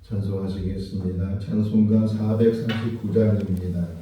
찬송하시겠습니다. 찬송가 449장입니다.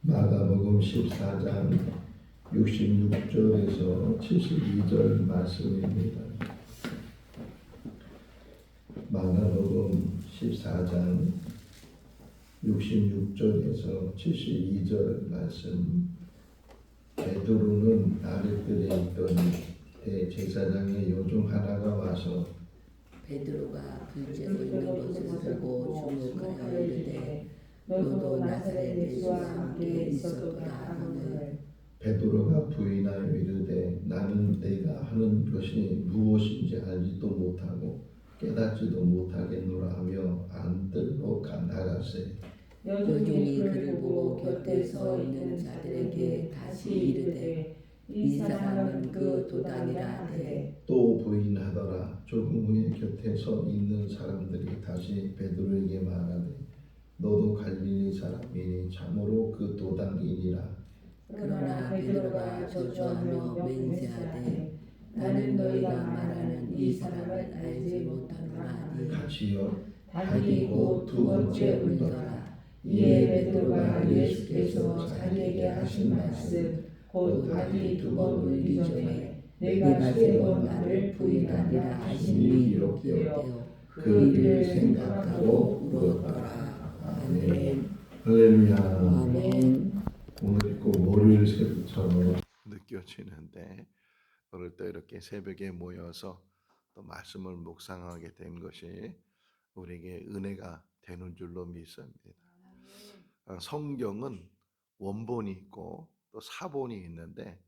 마가복음 14장 66절에서 72절 말씀입니다. 마가복음 14장 66절에서 72절 말씀. 베드로는 아랫뜰에 있던 대제사장의 요 중 하나가 와서 베드로가 불째고 있는 것을 보고 주목하여 이르되 너도 나사렛 예수와 함께 있었도다 하거늘 베드로가 부인하여 이르되 나는 내가 하는 것이 무엇인지 알지도 못하고 깨닫지도 못하겠노라 하며 안뜰로 나가세. 여종이 그를 보고 곁에 서 있는 자들에게 다시 이르되 이 사람은 그 도단이라 하되 또 부인하더라. 조금 후에 곁에 서 있는 사람들이 다시 베드로에게 말하되 너도 갈릴리 사람이니 참으로 그 도단이니라. 그러나 베드로가 저주하며 맹세하되 나는 너희가 말하는 이 사람을 알지 못하노라 하니 같이요. 닭이 곧 두 번째 울더라. 이에 베드로가 예수께서 자기에게 하신 말씀 곧 닭이 두 번 울기 전에 내가 세 번 나를 부인하리라 하시니 기록되어 그 일을 생각하고 울었더라. 아멘. 할렐루야. 아멘. 오늘이 꼭 월요일 새벽처럼 느껴지는데 오늘 또 이렇게 새벽에 모여서 또 말씀을 묵상하게 된 것이 우리에게 은혜가 되는 줄로 믿습니다. 성경은 원본이 있고 또 사본이 있는데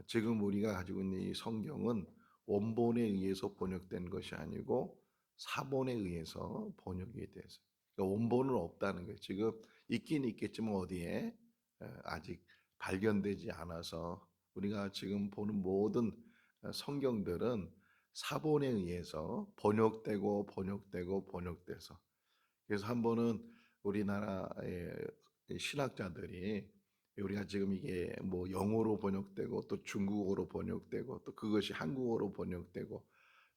지금 우리가 가지고 있는 이 성경은 원본에 의해서 번역된 것이 아니고 사본에 의해서 번역이 돼서 그러니까 원본은 없다는 거예요. 지금 있긴 있겠지만 어디에 아직 발견되지 않아서 우리가 지금 보는 모든 성경들은 사본에 의해서 번역돼서 그래서 한 번은 우리나라의 신학자들이 우리가 지금 이게 뭐 영어로 번역되고 또 중국어로 번역되고 또 그것이 한국어로 번역되고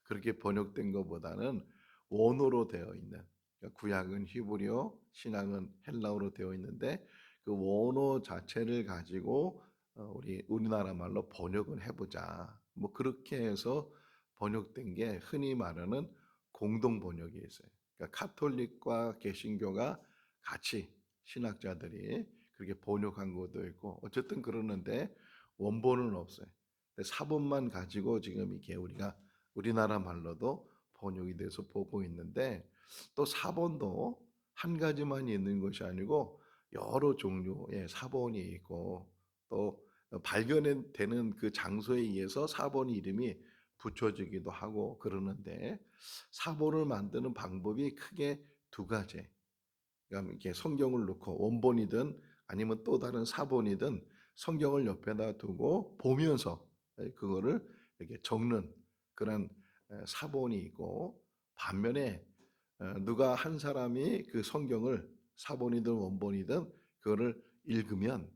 그렇게 번역된 것보다는 원어로 되어 있는 그러니까 구약은 히브리어, 신약은 헬라어로 되어 있는데 그 원어 자체를 가지고 우리 우리나라 말로 번역을 해보자. 뭐 그렇게 해서 번역된 게 흔히 말하는 공동 번역이 있어요. 그러니까 카톨릭과 개신교가 같이 신학자들이 그렇게 번역한 것도 있고 어쨌든 그러는데 원본은 없어요. 사본만 가지고 지금 이게 우리가 우리나라 말로도 번역이 돼서 보고 있는데 또 사본도 한 가지만 있는 것이 아니고 여러 종류의 사본이 있고 또 발견되는 그 장소에 의해서 사본 이름이 붙여지기도 하고 그러는데 사본을 만드는 방법이 크게 두 가지. 그러니까 이렇게 성경을 놓고 원본이든 아니면 또 다른 사본이든 성경을 옆에다 두고 보면서 그거를 이렇게 적는 그런 사본이 있고 반면에 누가 한 사람이 그 성경을 사본이든 원본이든 그거를 읽으면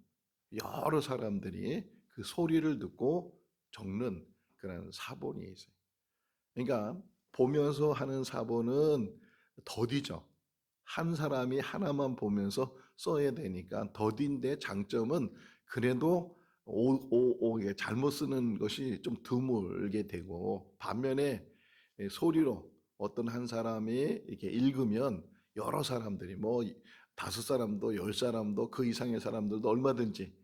여러 사람들이 그 소리를 듣고 적는 그런 사본이 있어요. 그러니까 보면서 하는 사본은 더디죠. 한 사람이 하나만 보면서 써야 되니까 더딘데 장점은 그래도 잘못 쓰는 것이 좀 드물게 되고 반면에 소리로 어떤 한 사람이 이렇게 읽으면 여러 사람들이 뭐 5사람도 10사람도 그 이상의 사람들도 얼마든지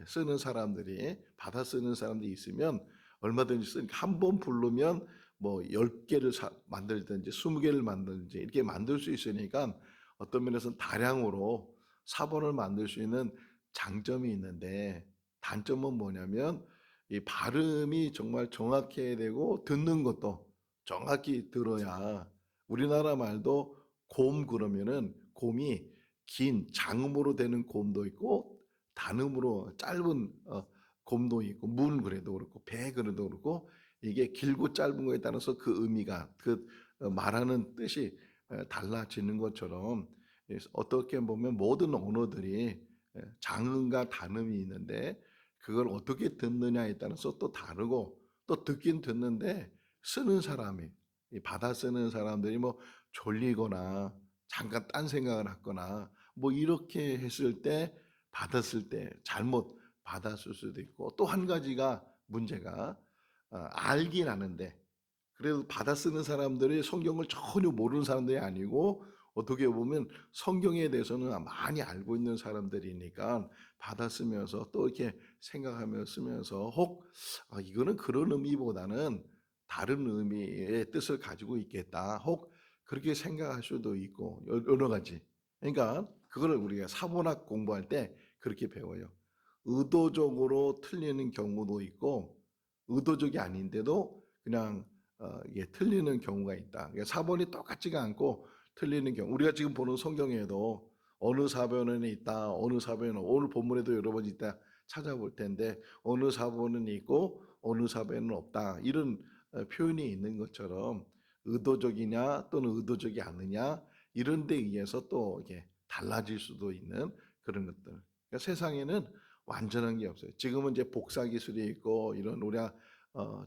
쓰는 사람들이 받아 쓰는 사람들이 있으면 얼마든지 쓰니까 한 번 부르면 뭐 10개를 만들든지 20개를 만들든지 이렇게 만들 수 있으니까 어떤 면에서는 다량으로 사본을 만들 수 있는 장점이 있는데 단점은 뭐냐면 이 발음이 정말 정확해야 되고 듣는 것도 정확히 들어야 우리나라 말도 곰 그러면은 곰이 긴 장음으로 되는 곰도 있고 단음으로 짧은 곰도 있고 문 그래도 그렇고 배 그래도 그렇고 이게 길고 짧은 거에 따라서 그 의미가 그 말하는 뜻이 달라지는 것처럼 어떻게 보면 모든 언어들이 장음과 단음이 있는데 그걸 어떻게 듣느냐에 따라서 또 다르고 또 듣긴 듣는데 쓰는 사람이 받아 쓰는 사람들이 뭐 졸리거나 잠깐 딴 생각을 하거나 뭐 이렇게 했을 때 받았을 때 잘못 받았을 수도 있고 또 한 가지가 문제가 알긴 아는데 그래도 받아 쓰는 사람들이 성경을 전혀 모르는 사람들이 아니고 어떻게 보면 성경에 대해서는 많이 알고 있는 사람들이니까 받아 쓰면서 또 이렇게 생각하며 쓰면서 혹 이거는 그런 의미보다는 다른 의미의 뜻을 가지고 있겠다. 혹 그렇게 생각할 수도 있고 여러 가지. 그러니까 그거를 우리가 사본학 공부할 때 그렇게 배워요. 의도적으로 틀리는 경우도 있고 의도적이 아닌데도 그냥 이게 틀리는 경우가 있다. 그러니까 사본이 똑같지가 않고 틀리는 경우. 우리가 지금 보는 성경에도 어느 사본은 있다, 어느 사본은 오늘 본문에도 여러 번 있다 찾아볼 텐데 어느 사본은 있고 어느 사본은 없다. 이런 표현이 있는 것처럼 의도적이냐 또는 의도적이 않느냐 이런 데 의해서 또 이게 달라질 수도 있는 그런 것들. 그러니까 세상에는 완전한 게 없어요. 지금은 이제 복사 기술이 있고 이런 우리가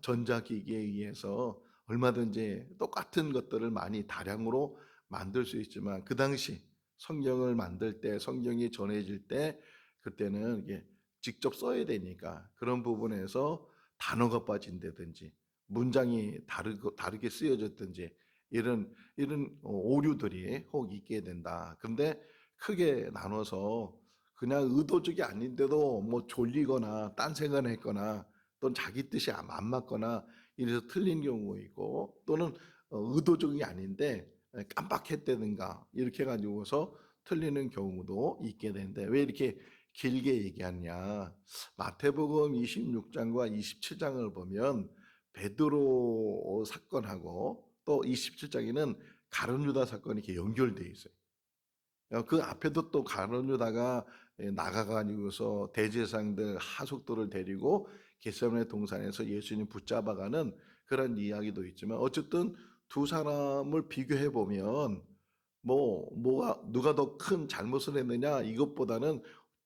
전자기기에 의해서 얼마든지 똑같은 것들을 많이 다량으로 만들 수 있지만 그 당시 성경을 만들 때 성경이 전해질 때 그때는 이게 직접 써야 되니까 그런 부분에서 단어가 빠진다든지 문장이 다르게 쓰여졌든지 이런 오류들이 혹 있게 된다. 근데 크게 나눠서 그냥 의도적이 아닌데도 뭐 졸리거나 딴 생각을 했거나 또는 자기 뜻이 안 맞거나 이래서 틀린 경우가 있고 또는 의도적이 아닌데 깜빡했다든가 이렇게 가지고서 틀리는 경우도 있게 되는데 왜 이렇게 길게 얘기하냐. 마태복음 26장과 27장을 보면 베드로 사건하고 또 27장에는 가룟 유다 사건이 이렇게 연결되어 있어요. 그 앞에도 또 가룟 유다가 나가가지고서 대제사장들 하속들을 데리고 겟세마네 동산에서 예수님 붙잡아가는 그런 이야기도 있지만 어쨌든 두 사람을 비교해 보면 뭐가 누가 더 큰 잘못을 했느냐 이것보다는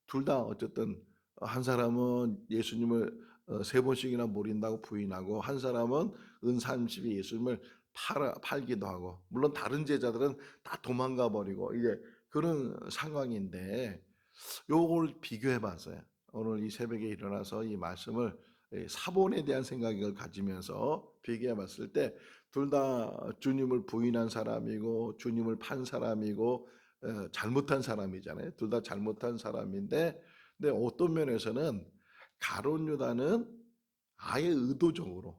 둘 다 어쨌든 한 사람은 예수님을 세 번씩이나 모른다고 부인하고 한 사람은 은 30이 예수님을 팔기도 하고 물론 다른 제자들은 다 도망가 버리고 이제 그런 상황인데 요걸 비교해 봤어요. 오늘 이 새벽에 일어나서 이 말씀을 사본에 대한 생각을 가지면서 비교해 봤을 때 둘 다 주님을 부인한 사람이고 주님을 판 사람이고 잘못한 사람이잖아요. 둘 다 잘못한 사람인데 근데 어떤 면에서는 가룟 유다는 아예 의도적으로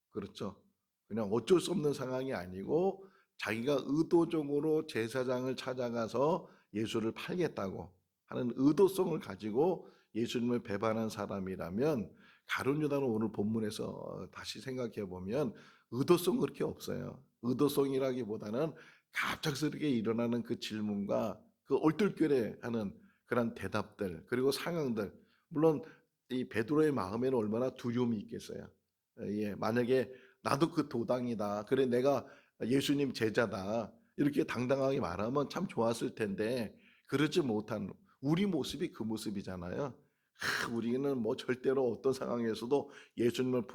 그렇죠. 그냥 어쩔 수 없는 상황이 아니고 자기가 의도적으로 제사장을 찾아가서 예수를 팔겠다고 하는 의도성을 가지고 예수님을 배반한 사람이라면 가룟 유다는 오늘 본문에서 다시 생각해 보면 의도성 그렇게 없어요. 의도성이라기보다는 갑작스럽게 일어나는 그 질문과 그 얼떨결에 하는 그런 대답들 그리고 상황들 물론 이 베드로의 마음에는 얼마나 두려움이 있겠어요. 예, 만약에 나도 그 도당이다. 그래 내가 예수님 제자다. 이렇게 당당하게 말하면 참 좋았을 텐데 그러지 못한 우리 모습이 그 모습이잖아요. 우리는 뭐 절대로 어떤 상황에서도 예수님을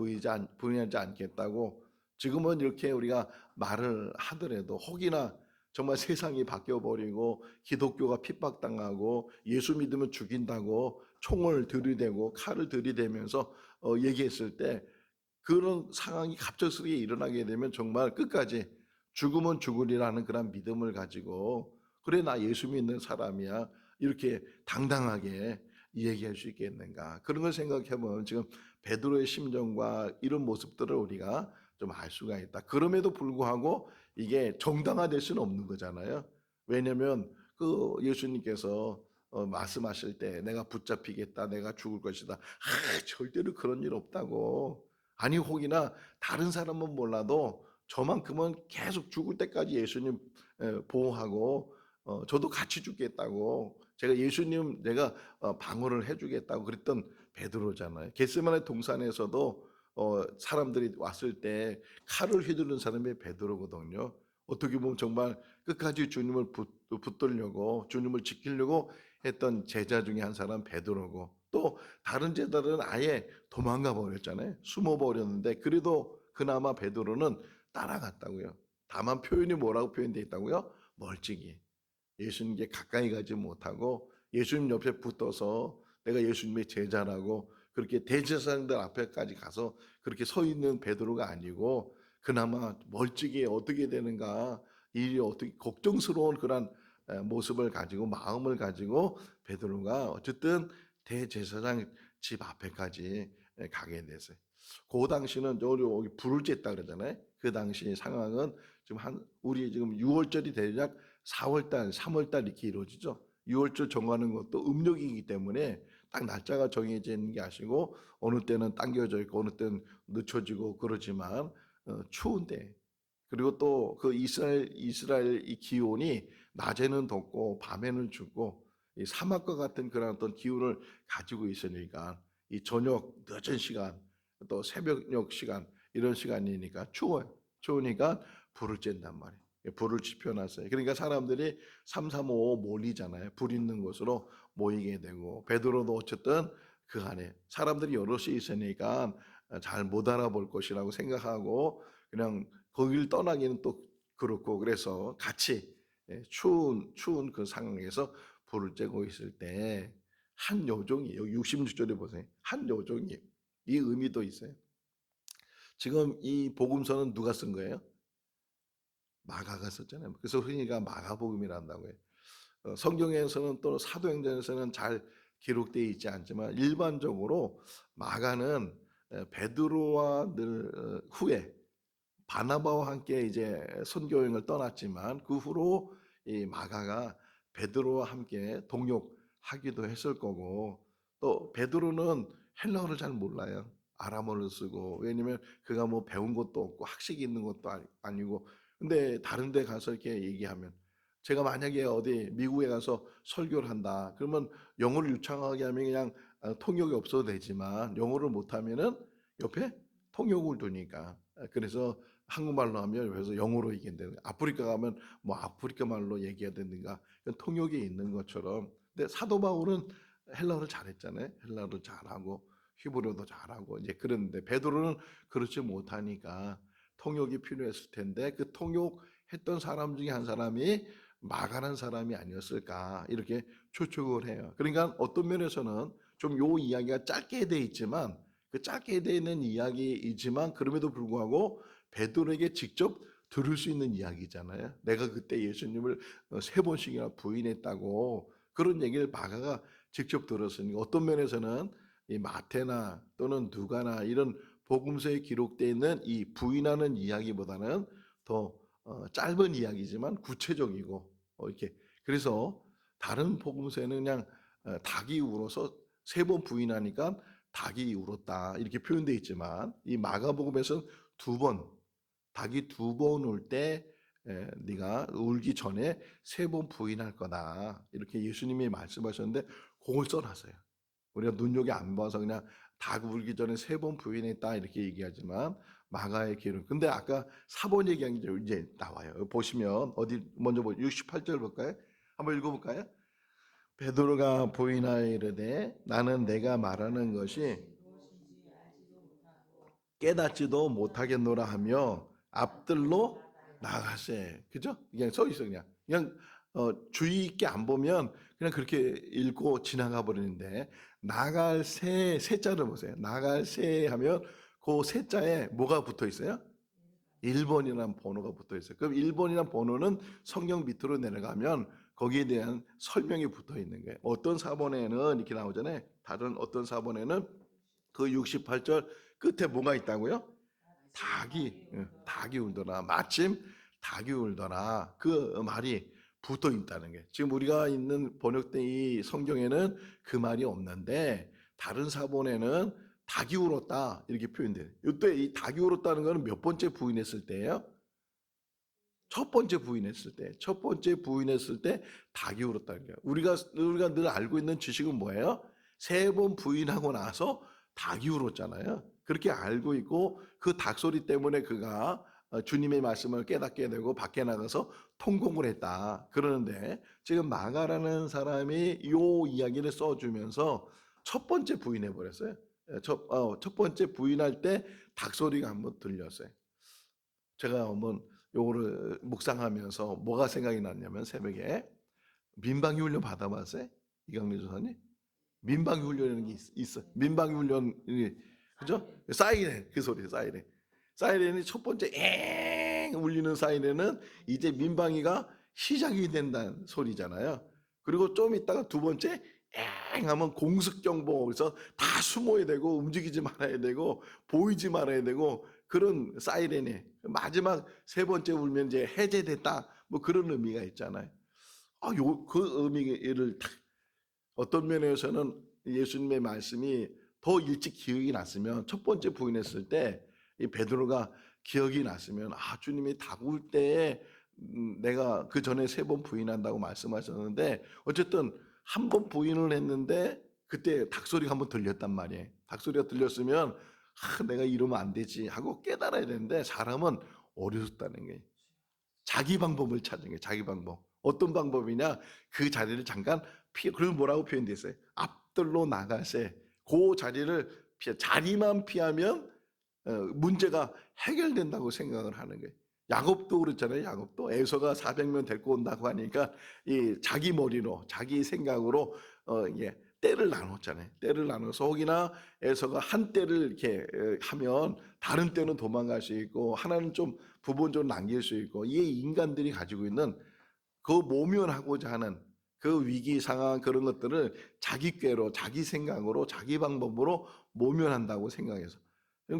부인하지 않겠다고 지금은 이렇게 우리가 말을 하더라도 혹이나 정말 세상이 바뀌어 버리고 기독교가 핍박당하고 예수 믿으면 죽인다고 총을 들이대고 칼을 들이대면서 얘기했을 때 그런 상황이 갑작스럽게 일어나게 되면 정말 끝까지 죽으면 죽으리라는 그런 믿음을 가지고 그래 나 예수 믿는 사람이야 이렇게 당당하게 얘기할 수 있겠는가 그런 걸 생각해 보면 지금 베드로의 심정과 이런 모습들을 우리가 좀 알 수가 있다. 그럼에도 불구하고 이게 정당화될 수는 없는 거잖아요. 왜냐하면 그 예수님께서 말씀하실 때 내가 붙잡히겠다, 내가 죽을 것이다. 절대로 그런 일 없다고. 아니 혹이나 다른 사람은 몰라도 저만큼은 계속 죽을 때까지 예수님 보호하고 저도 같이 죽겠다고 제가 예수님 내가 방어를 해주겠다고 그랬던 베드로잖아요. 겟세마네 동산에서도 사람들이 왔을 때 칼을 휘두른 사람이 베드로거든요. 어떻게 보면 정말 끝까지 주님을 붙들려고 주님을 지키려고 했던 제자 중에 한 사람 베드로고 또 다른 제자들은 아예 도망가 버렸잖아요. 숨어 버렸는데 그래도 그나마 베드로는 따라갔다고요. 다만 표현이 뭐라고 표현되어 있다고요? 멀찍이. 예수님께 가까이 가지 못하고 예수님 옆에 붙어서 내가 예수님의 제자라고 그렇게 대제사장들 앞에까지 가서 그렇게 서 있는 베드로가 아니고 그나마 멀찍이 어떻게 되는가 일이 어떻게 걱정스러운 그런 모습을 가지고 마음을 가지고 베드로가 어쨌든 대제사장 집 앞에까지 가게 됐어요. 그 당시는 여기 불을 쬐다 그러잖아요. 그 당시 상황은 지금 우리 지금 6월절이 대략 4월달, 3월달 이렇게 이루어지죠. 6월절 정하는 것도 음력이기 때문에 딱 날짜가 정해져 있는 게 아니고 어느 때는 당겨져 있고 어느 때는 늦춰지고 그러지만 추운데 그리고 또 그 이스라엘 이 기온이 낮에는 덥고 밤에는 춥고 이 사막과 같은 그런 어떤 기온을 가지고 있으니까 이 저녁 늦은 시간 또 새벽녘 시간 이런 시간이니까 추워요. 추우니까 불을 쬐단 말이에요. 불을 지펴놨어요. 그러니까 사람들이 3, 3, 5 몰리잖아요. 불 있는 곳으로 모이게 되고 베드로도 어쨌든 그 안에 사람들이 여럿이 있으니까 잘 못 알아볼 것이라고 생각하고 그냥 거기를 떠나기는 또 그렇고 그래서 같이 추운 그 상황에서 불을 쬐고 있을 때 한 여종이 여기 66절에 보세요. 한 여종이 이 의미도 있어요. 지금 이 복음서는 누가 쓴 거예요? 마가가 썼잖아요. 그래서 흔히가 마가복음이라 한다고 해요. 성경에서는 또 사도행전에서는 잘 기록되어 있지 않지만 일반적으로 마가는 베드로와 늘 후에 바나바와 함께 이제 선교 여행을 떠났지만 그 후로 이 마가가 베드로와 함께 동역하기도 했을 거고 또 베드로는 헬라어를 잘 몰라요. 아람어를 쓰고 왜냐면 그가 뭐 배운 것도 없고 학식이 있는 것도 아니고 근데 다른 데 가서 이렇게 얘기하면 제가 만약에 어디 미국에 가서 설교를 한다. 그러면 영어를 유창하게 하면 그냥 통역이 없어도 되지만 영어를 못하면은 옆에 통역을 두니까 그래서 한국말로 하면 옆에서 영어로 얘기한다는 거예요. 아프리카 가면 뭐 아프리카 말로 얘기해야 되는가 통역이 있는 것처럼 근데 사도 바울은 헬라어를 잘했잖아요. 헬라어를 잘하고 히브리어도 잘하고 이제 그런데 베드로는 그렇지 못하니까 통역이 필요했을 텐데 그 통역했던 사람 중에 한 사람이 마가라는 사람이 아니었을까 이렇게 추측을 해요. 그러니까 어떤 면에서는 좀 요 이야기가 짧게 돼 있지만 그 짧게 돼 있는 이야기이지만 그럼에도 불구하고 베드로에게 직접 들을 수 있는 이야기잖아요. 내가 그때 예수님을 3번씩이나 부인했다고 그런 얘기를 마가가 직접 들었으니까 어떤 면에서는 이 마태나 또는 누가나 이런 복음서에 기록되어 있는 이 부인하는 이야기보다는 더 짧은 이야기지만 구체적이고 이렇게 그래서 다른 복음서에는 그냥 닭이 울어서 3번 부인하니까 닭이 울었다 이렇게 표현되어 있지만 이 마가복음에서는 2번 닭이 2번 울 때 네가 울기 전에 3번 부인할 거다 이렇게 예수님이 말씀하셨는데 그걸 써놨어요. 우리가 눈여겨 안 봐서 그냥 닭 울기 전에 3번 부인했다 이렇게 얘기하지만 마가의 기록. 근데 아까 4번 얘기한 게 이제 나와요. 보시면 어디 먼저 68절 볼까요? 한번 읽어볼까요? 베드로가 부인하여 이르되 나는 내가 말하는 것이 깨닫지도 못하겠노라 하며 앞들로 나가세. 그죠? 그냥 서 있어 그냥 주의 있게 안 보면 그냥 그렇게 읽고 지나가 버리는데 나갈 세자를 보세요. 나갈 세 하면 그 세자에 뭐가 붙어 있어요? 1번이라는 번호가 붙어 있어요. 그럼 1번이라는 번호는 성경 밑으로 내려가면 거기에 대한 설명이 붙어 있는 거예요. 어떤 사본에는 이렇게 나오잖아요. 다른 어떤 사본에는 그 68절 끝에 뭐가 있다고요? 닭이 울더라. 마침 닭이 울더라. 그 말이 붙어 있다는 게. 지금 우리가 있는 번역된 이 성경에는 그 말이 없는데 다른 사본에는 닭이 울었다 이렇게 표현돼요. 이때 이 닭이 울었다는 거는 몇 번째 부인했을 때예요? 첫 번째 부인했을 때, 첫 번째 부인했을 때 닭이 울었다는 거예요. 우리가 늘 알고 있는 지식은 뭐예요? 3번 부인하고 나서 닭이 울었잖아요. 그렇게 알고 있고 그 닭 소리 때문에 그가 주님의 말씀을 깨닫게 되고 밖에 나가서 통곡을 했다. 그러는데 지금 마가라는 사람이 이 이야기를 써주면서 첫 번째 부인해 버렸어요. 첫 번째 부인할 때 닭 소리가 한번 들렸어요. 제가 한번 요거를 묵상하면서 뭐가 생각이 났냐면 새벽에 민방위 훈련 받아봤어요? 이강래 조사님? 민방위 훈련이라는 게 있어. 민방위 훈련이 그죠? 사이렌 그 소리 사이렌. 사이렌이 첫 번째 울리는 사이렌은 이제 민방위가 시작이 된다는 소리잖아요. 그리고 좀 있다가 두 번째 하면 공습경보, 그래서 다 숨어야 되고 움직이지 말아야 되고 보이지 말아야 되고 그런 사이렌이 마지막 세 번째 울면 이제 해제됐다, 뭐 그런 의미가 있잖아요. 그 의미를 어떤 면에서는 예수님의 말씀이 더 일찍 기억이 났으면, 첫 번째 부인했을 때 이 베드로가 기억이 났으면, 주님이 다구울 때에 내가 그 전에 세 번 부인한다고 말씀하셨는데 어쨌든 한 번 부인을 했는데 그때 닭소리가 한번 들렸단 말이에요. 닭소리가 들렸으면 내가 이러면 안 되지 하고 깨달아야 되는데, 사람은 어리석다는 게 자기 방법을 찾는 거예요. 자기 방법. 어떤 방법이냐? 그 자리를 잠깐 그리고 뭐라고 표현됐어요? 앞들로 나가세. 그 자리를 자리만 피하면 문제가 해결된다고 생각을 하는 거예요. 야곱도 그렇잖아요. 야곱도 에서가 400명 데리고 온다고 하니까 이 자기 머리로 자기 생각으로 떼를 나눴잖아요. 떼를 나눠서 혹이나 에서가 한 떼를 이렇게 하면 다른 떼는 도망갈 수 있고 하나는 좀 부분적으로 남길 수 있고, 이 인간들이 가지고 있는 그 모면하고자 하는 그 위기 상황, 그런 것들을 자기 꾀로 자기 생각으로 자기 방법으로 모면한다고 생각해서,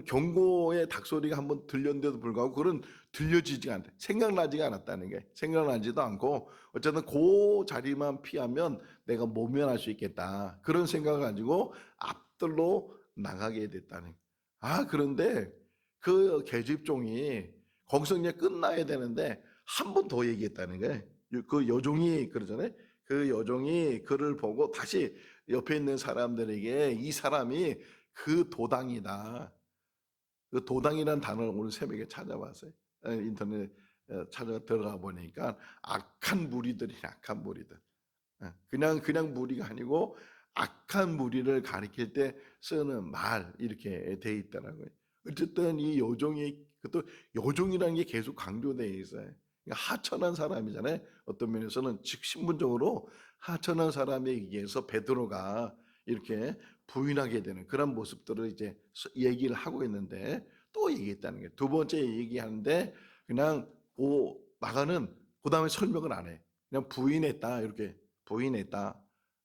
경고의 닭소리가 한번 들렸는데도 불구하고 그건 들려지지가 않다, 생각나지가 않았다는 게, 생각나지도 않고 어쨌든 그 자리만 피하면 내가 모면할 수 있겠다, 그런 생각을 가지고 앞들로 나가게 됐다는. 그런데 그 계집종이 거기서 이제 끝나야 되는데 한 번 더 얘기했다는 거예요. 그 여종이 그러잖아요. 그 여종이 그를 보고 다시 옆에 있는 사람들에게 이 사람이 그 도당이다. 그 도당이라는 단어를 오늘 새벽에 찾아봤어요. 인터넷 찾아 들어가 보니까 악한 무리들이, 악한 무리들. 그냥 무리가 아니고 악한 무리를 가리킬 때 쓰는 말, 이렇게 돼 있더라고요. 어쨌든 이 여종이, 그것도 여종이라는 게 계속 강조되어 있어요. 그러니까 하천한 사람이잖아요. 어떤 면에서는 즉 신분적으로 하천한 사람에 의해서 베드로가 이렇게 부인하게 되는 그런 모습들을 이제 얘기를 하고 있는데, 또 얘기했다는 게 두 번째 얘기하는데 그냥 나가는 그 다음에 설명을 안 해. 그냥 부인했다, 이렇게 부인했다.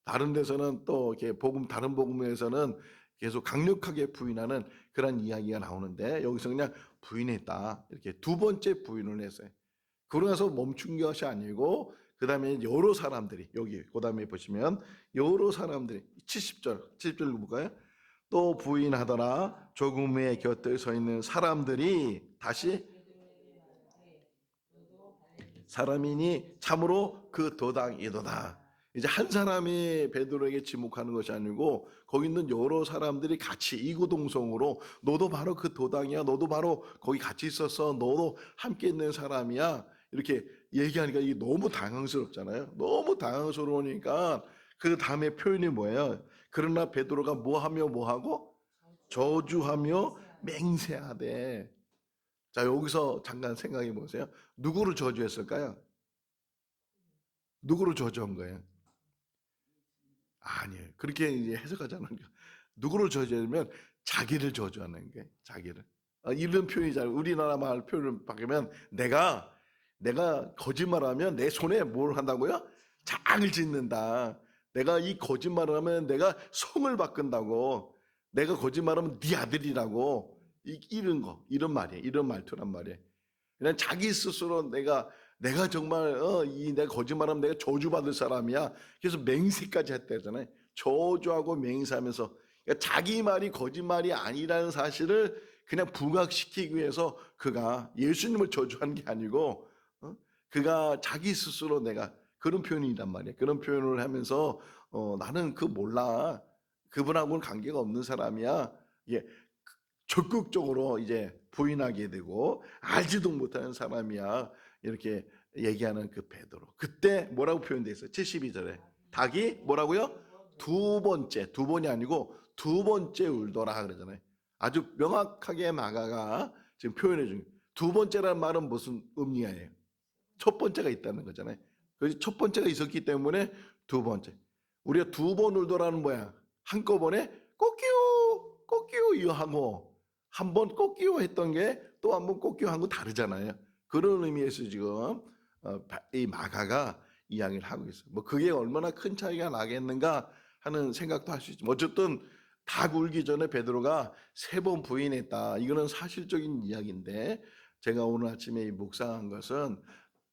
다른 데서는 또 이렇게 다른 복음에서는 계속 강력하게 부인하는 그런 이야기가 나오는데, 여기서 그냥 부인했다, 이렇게 두 번째 부인을 했어요. 그러고 나서 멈춘 것이 아니고 그 다음에 여러 사람들이, 여기 그 다음에 보시면 여러 사람들이 70절 볼까요? 또 부인하더라. 조금의 곁에 서 있는 사람들이 다시, 사람이니 참으로 그 도당이도다. 이제 한 사람이 베드로에게 지목하는 것이 아니고 거기 있는 여러 사람들이 같이 이구동성으로 너도 바로 그 도당이야, 너도 바로 거기 같이 있었어, 너도 함께 있는 사람이야, 이렇게 얘기하니까 이게 너무 당황스럽잖아요. 너무 당황스러우니까 그 다음에 표현이 뭐예요? 그러나 베드로가 뭐하고 저주하며 맹세하되. 자, 여기서 잠깐 생각해 보세요. 누구를 저주했을까요? 누구를 저주한 거예요? 아니에요. 그렇게 이제 해석하자는 거. 누구를 저주하면 자기를 저주하는 게, 자기를. 이런 표현이잖아요. 우리나라 말 표현을 바꾸면 내가 거짓말하면 내 손에 뭘 한다고요? 장을 짓는다. 내가 이 거짓말을 하면 내가 성을 바꾼다고. 내가 거짓말하면 네 아들이라고. 이런 거, 이런 말이에요. 이런 말투란 말이에요. 그냥 자기 스스로 내가 정말 내가 거짓말하면 내가 저주받을 사람이야. 그래서 맹세까지 했다잖아요. 저주하고 맹세하면서, 그러니까 자기 말이 거짓말이 아니라는 사실을 그냥 부각시키기 위해서 그가 예수님을 저주하는 게 아니고 그가 자기 스스로 내가, 그런 표현이란 말이에요. 그런 표현을 하면서 나는 몰라. 그분하고는 관계가 없는 사람이야. 예, 적극적으로 이제 부인하게 되고 알지도 못하는 사람이야, 이렇게 얘기하는 그 베드로. 그때 뭐라고 표현되어 있어요? 72절에 닭이 뭐라고요? 두 번이 아니고 두 번째 울더라 그러잖아요. 아주 명확하게 마가가 지금 표현해 준, 두 번째라는 말은 무슨 의미예요? 첫 번째가 있다는 거잖아요. 그래서 첫 번째가 있었기 때문에 두 번째. 우리가 두 번 울더라는 뭐야? 한꺼번에 꽃기요 이거 하고 한 번 꽃기요 했던 게 또 한 번 꽃기요 한 거 다르잖아요. 그런 의미에서 지금 이 마가가 이야기를 하고 있어요. 뭐 그게 얼마나 큰 차이가 나겠는가 하는 생각도 할 수 있죠. 어쨌든 닭 울기 전에 베드로가 3번 부인했다. 이거는 사실적인 이야기인데 제가 오늘 아침에 묵상한 것은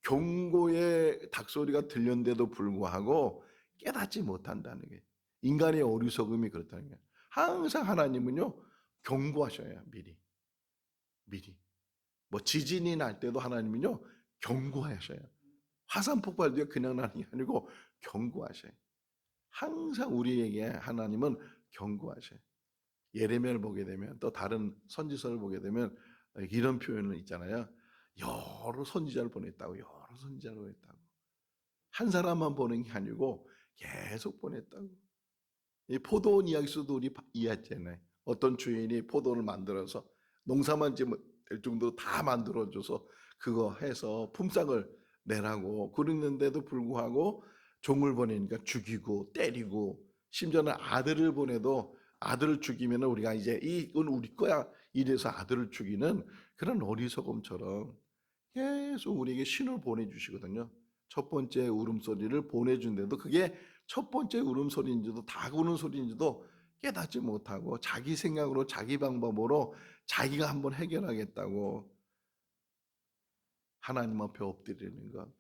경고의 닭소리가 들렸는데도 불구하고 깨닫지 못한다는 게 인간의 어리석음이 그렇다는 거예요. 항상 하나님은요 경고하셔야 미리. 뭐 지진이 날 때도 하나님은요 경고하셔요. 화산 폭발도 그냥 나는 게 아니고 경고하셔요. 항상 우리에게 하나님은 경고하셔요. 예레미야를 보게 되면 또 다른 선지서를 보게 되면 이런 표현을 있잖아요. 여러 선지자를 보냈다고. 여러 선지자를 보냈다고. 한 사람만 보낸 게 아니고 계속 보냈다고. 이 포도원 이야기서도 우리 이해했잖아요. 어떤 주인이 포도를 만들어서 농사만 지면 될 정도로 다 만들어줘서 그거 해서 품삯을 내라고 그랬는데도 불구하고 종을 보내니까 죽이고 때리고 심지어는 아들을 보내도 아들을 죽이면 우리가 이제 이건 우리 거야 이래서 아들을 죽이는 그런 어리석음처럼 계속 우리에게 신호를 보내주시거든요. 첫 번째 울음소리를 보내준데도 그게 첫 번째 울음소리인지도 닭 우는 소리인지도 깨닫지 못하고 자기 생각으로 자기 방법으로 자기가 한번 해결하겠다고 하나님 앞에 엎드리는 것.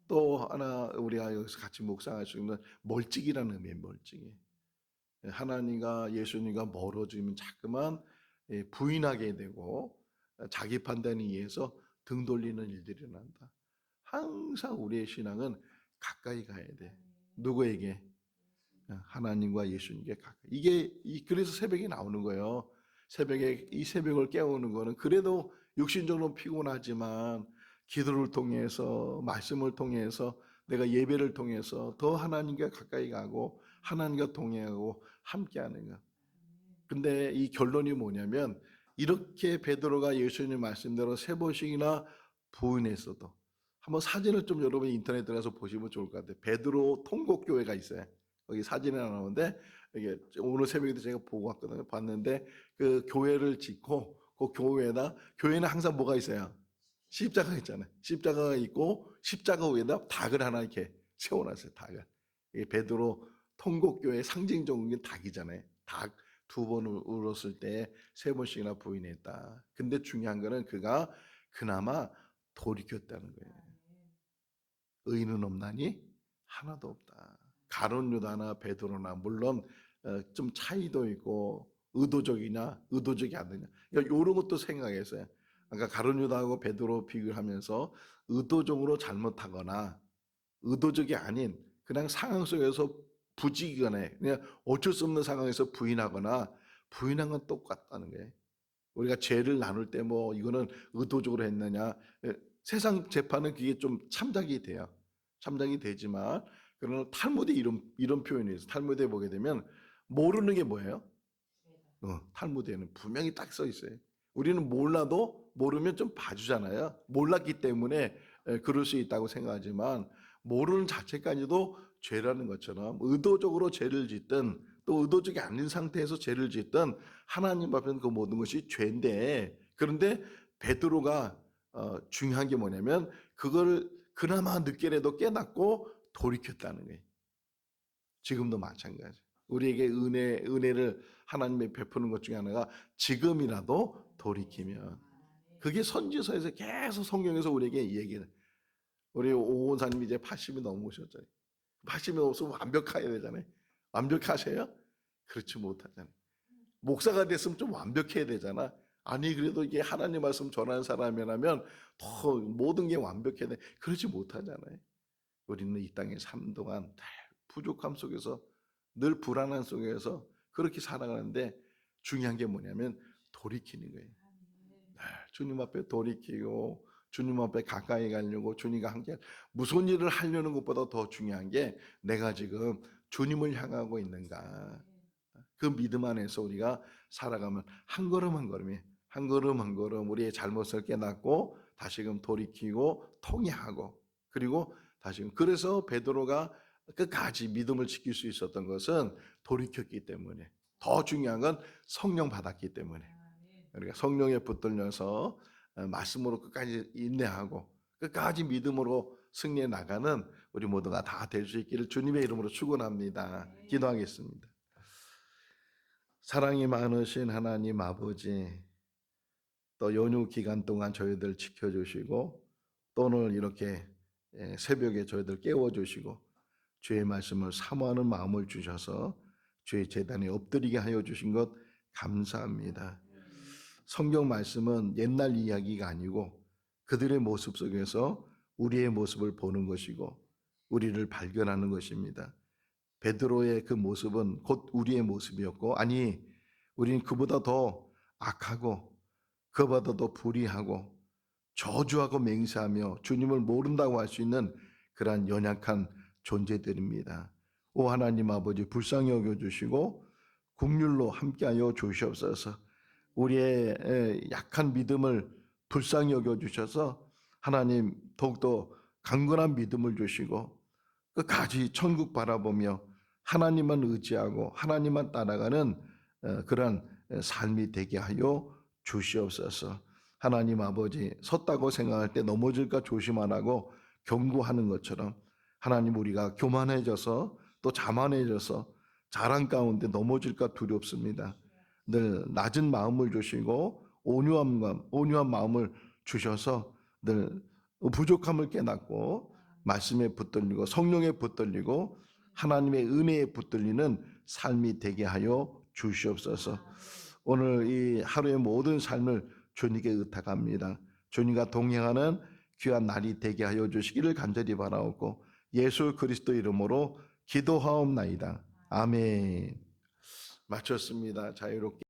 또 하나 우리가 여기서 같이 묵상할 수 있는 멀찍이라는 의미의 멀찍이. 하나님과 예수님과 멀어지면 자꾸만 부인하게 되고 자기 판단에 의해서 등 돌리는 일들이 일어난다. 항상 우리의 신앙은 가까이 가야 돼. 누구에게? 하나님과 예수님께 가까이. 이게 그래서 새벽에 나오는 거예요. 새벽에 이 새벽을 깨우는 거는 그래도 육신적으로 피곤하지만 기도를 통해서 말씀을 통해서 내가 예배를 통해서 더 하나님과 가까이 가고 하나님과 동행하고 함께하는 것. 근데 이 결론이 뭐냐면 이렇게 베드로가 예수님 말씀대로 3번씩이나 부인했어도 한번 사진을 좀 여러분 인터넷 들어가서 보시면 좋을 것 같아요. 베드로 통곡교회가 있어요. 거기 사진이 나오는데 이게 오늘 새벽에도 제가 보고 왔거든요. 봤는데 그 교회를 짓고 그 교회는 항상 뭐가 있어요? 십자가 있잖아요. 십자가가 있고 십자가 위에다 닭을 하나 이렇게 세워놨어요. 닭을. 이게 베드로 통곡교회의 상징적인 닭이잖아요. 닭 2번 울었을 때 3번씩이나 부인했다. 근데 중요한 거는 그가 그나마 돌이켰다는 거예요. 의인은 없나니 하나도 없다. 가룟 유다나 베드로나 물론 좀 차이도 있고 의도적이냐 의도적이 아니냐 그러니까 이런 것도 생각했어요. 아까 가룟 유다하고 베드로 비교하면서 의도적으로 잘못하거나 의도적이 아닌 그냥 상황 속에서 부지기간에 그냥 어쩔 수 없는 상황에서 부인한 건 똑같다는 거예요. 우리가 죄를 나눌 때 뭐 이거는 의도적으로 했느냐 세상 재판은 그게 좀 참작이 돼요. 참작이 되지만 그러나 탈무드에 이런 표현이 있어요. 탈무드에 보게 되면 모르는 게 뭐예요? 탈무드에는 분명히 딱 써 있어요. 우리는 몰라도 모르면 좀 봐주잖아요. 몰랐기 때문에 그럴 수 있다고 생각하지만 모르는 자체까지도 죄라는 것처럼 의도적으로 죄를 짓든 또 의도적이 아닌 상태에서 죄를 짓든 하나님 앞에는 그 모든 것이 죄인데 그런데 베드로가 중요한 게 뭐냐면 그걸 그나마 늦게라도 깨닫고 돌이켰다는 거예요. 지금도 마찬가지. 우리에게 은혜를 하나님이 베푸는 것 중에 하나가 지금이라도 돌이키면 그게 선지서에서 계속 성경에서 우리에게 얘기를 우리 오원사님 이제 80이 넘으셨잖아요. 80이 넘어서 완벽해야 되잖아요. 완벽하세요? 그렇지 못하잖아요. 목사가 됐으면 좀 완벽해야 되잖아. 아니 그래도 이게 하나님 말씀 전하는 사람이라면 더 모든 게 완벽해야 돼. 그렇지 못하잖아요. 우리는 이 땅에 삶 동안 부족함 속에서 늘 불안한 속에서 그렇게 살아가는데 중요한 게 뭐냐면 돌이키는 거예요. 주님 앞에 돌이키고 주님 앞에 가까이 가려고 주님과 함께 무슨 일을 하려는 것보다 더 중요한 게 내가 지금 주님을 향하고 있는가. 그 믿음 안에서 우리가 살아가면 한 걸음 한 걸음이 한 걸음 한 걸음 우리의 잘못을 깨닫고 다시금 돌이키고 통회하고 그리고 다시금 그래서 베드로가 끝까지 믿음을 지킬 수 있었던 것은 돌이켰기 때문에 더 중요한 건 성령 받았기 때문에 우리가 성령에 붙들려서 말씀으로 끝까지 인내하고 끝까지 믿음으로 승리해 나가는 우리 모두가 다 될 수 있기를 주님의 이름으로 축원합니다. 기도하겠습니다. 사랑이 많으신 하나님 아버지, 또 연휴 기간 동안 저희들 지켜주시고 또 오늘 이렇게 새벽에 저희들 깨워주시고 주의 말씀을 사모하는 마음을 주셔서 주의 제단에 엎드리게 하여 주신 것 감사합니다. 성경 말씀은 옛날 이야기가 아니고 그들의 모습 속에서 우리의 모습을 보는 것이고 우리를 발견하는 것입니다. 베드로의 그 모습은 곧 우리의 모습이었고, 아니 우리는 그보다 더 악하고 그보다 더 불의하고 저주하고 맹세하며 주님을 모른다고 할 수 있는 그러한 연약한 존재들입니다. 오 하나님 아버지, 불쌍히 여겨주시고 긍휼로 함께하여 주시옵소서. 우리의 약한 믿음을 불쌍히 여겨주셔서 하나님 더욱더 강건한 믿음을 주시고 끝까지 천국 바라보며 하나님만 의지하고 하나님만 따라가는 그러한 삶이 되게 하여 주시옵소서. 하나님 아버지, 섰다고 생각할 때 넘어질까 조심하라고 경고하는 것처럼 하나님, 우리가 교만해져서 또 자만해져서 자랑 가운데 넘어질까 두렵습니다. 늘 낮은 마음을 주시고 온유한 마음을 주셔서 늘 부족함을 깨닫고 말씀에 붙들리고 성령에 붙들리고 하나님의 은혜에 붙들리는 삶이 되게 하여 주시옵소서. 오늘 이 하루의 모든 삶을 주님께 의탁합니다. 주님과 동행하는 귀한 날이 되게 하여 주시기를 간절히 바라옵고 예수 그리스도 이름으로 기도하옵나이다. 아멘. 마쳤습니다. 자유롭게